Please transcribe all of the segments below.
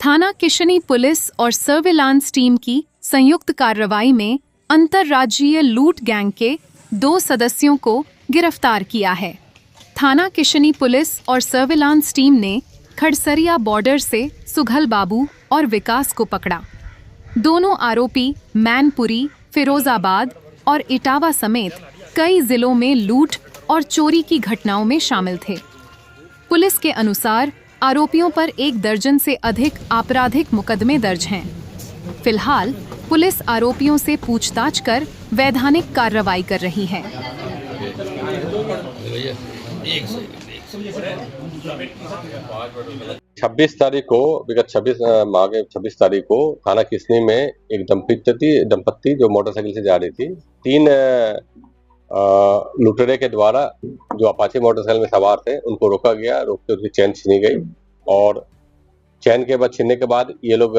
थाना किशनी पुलिस और surveillance team की संयुक्त कार्रवाई में अंतर्राज्यीय लूट गैंग के 2 सदस्यों को गिरफ्तार किया है। थाना किशनी पुलिस और सर्विलांस टीम ने खड़सरिया बॉर्डर से सुघल बाबू और विकास को पकड़ा। दोनों आरोपी मैनपुरी, फिरोजाबाद और इटावा समेत कई जिलों में लूट और चोरी की घटनाओं में शामिल थे। पुलिस के अनुसार आरोपियों पर 1 दर्जन से अधिक आपराधिक मुकदमे दर्ज हैं। फिलहाल पुलिस आरोपियों से पूछताछ कर वैधानिक कार्रवाई कर रही है। 26 तारीख को विगत 26 तारीख को थाना किशनी में एक दंपत्ति जो मोटरसाइकिल से जा रही थी, 3 लुटेरे के द्वारा जो अपाचे मोटरसाइकिल में सवार थे उनको रोका गया। रोक के उनकी चैन छीनी गई और चैन के बाद छीनने के बाद ये लोग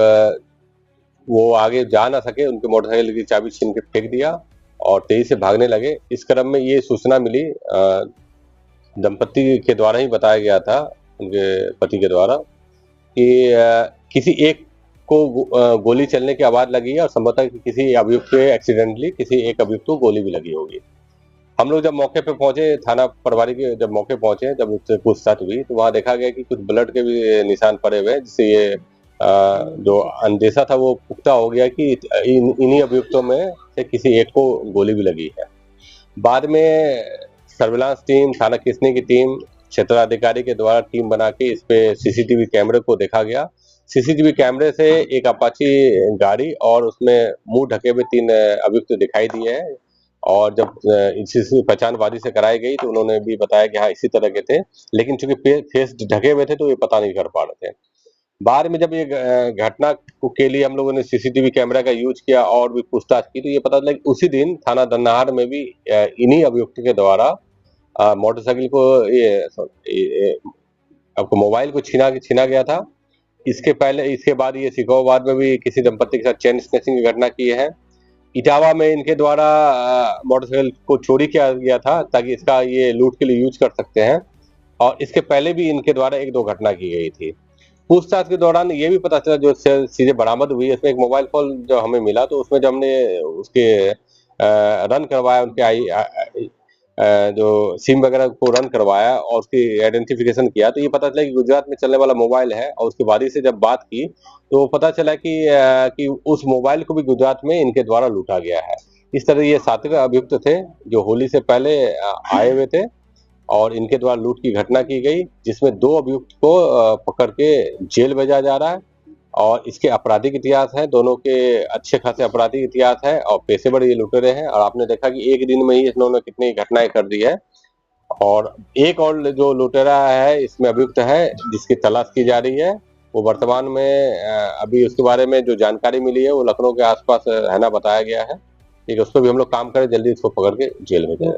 वो आगे जा ना सके, उनके मोटरसाइकिल की चाबी छीन के फेंक दिया और तेजी से भागने लगे। इस क्रम में ये सूचना मिली, दंपत्ति के द्वारा ही बताया गया था उनके पति के द्वारा कि किसी एक को गोली चलने की आवाज लगी है और संभवतः किसी अभियुक्त के एक्सीडेंटली किसी एक अभियुक्त को गोली भी लगी होगी। हम लोग जब मौके पे पहुंचे, थाना प्रभारी के जब मौके पहुंचे, जब उससे पूछताछ हुई तो वहां देखा गया कि कुछ ब्लड के भी निशान पड़े हुए हैं, जिससे ये जो अंदेशा था वो पुख्ता हो गया कि इन्हीं अभियुक्तों में से किसी एक को गोली भी लगी है। बाद में सर्विलांस टीम, थाना किशनी की टीम, क्षेत्राधिकारी के द्वारा टीम बना के इस पे सीसीटीवी कैमरे को देखा गया। सीसीटीवी कैमरे से एक अपाची गाड़ी और उसमें मुंह ढके हुए 3 अभियुक्त दिखाई दिए हैं और जब इसी पहचान वादी से कराई गई तो उन्होंने भी बताया कि हाँ इसी तरह के थे, लेकिन चूंकि फेस ढके हुए थे तो ये पता नहीं कर पा रहे थे। बाद में जब ये घटना के लिए हम लोगों ने सीसीटीवी कैमरा का यूज किया और भी पूछताछ की तो ये पता चला कि उसी दिन थाना दन्नाहार में भी इन्हीं अभियुक्त के द्वारा मोटरसाइकिल को आपको मोबाइल को छीना गया था। इसके बाद ये सिकोहाबाद में भी किसी दंपत्ति के साथ चेन स्नैचिंग की घटना की है। इटावा में इनके द्वारा मोटरसाइकिल को चोरी किया गया था ताकि इसका ये लूट के लिए यूज कर सकते हैं और इसके पहले भी इनके द्वारा 1-2 घटना की गई थी। पूछताछ के दौरान ये भी पता चला, जो चीजें बरामद हुई इसमें एक मोबाइल फोन जो हमें मिला तो उसमें जब हमने उसके रन करवाया, उनके जो सिम वगैरह को रन करवाया और उसकी आइडेंटिफिकेशन किया तो ये पता चला कि गुजरात में चलने वाला मोबाइल है और उसके वादी से जब बात की तो पता चला कि उस मोबाइल को भी गुजरात में इनके द्वारा लूटा गया है। इस तरह ये 7 अभियुक्त थे जो होली से पहले आए हुए थे और इनके द्वारा लूट की घटना की गई, जिसमें 2 अभियुक्त को पकड़ के जेल भेजा जा रहा है और इसके आपराधिक इतिहास है, दोनों के अच्छे खासे आपराधिक इतिहास है और पेशेवर ये लुटेरे हैं और आपने देखा कि एक दिन में ही इन्होंने कितनी घटनाएं कर दी है। और एक और जो लुटेरा है इसमें अभियुक्त है जिसकी तलाश की जा रही है, वो वर्तमान में अभी उसके बारे में जो जानकारी मिली है वो लखनऊ के आसपास रहना बताया गया है। ठीक है, उस पर भी हम लोग काम करें, जल्दी इसको पकड़ के जेल में जाए।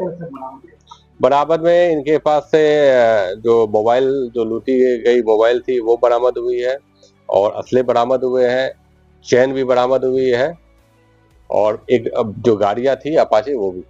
बराबर में इनके पास से जो मोबाइल जो लूटी गई मोबाइल थी वो बरामद हुई है और असले बरामद हुए हैं, चैन भी बरामद हुई है और एक जो गाड़ियां थी अपाचे वो भी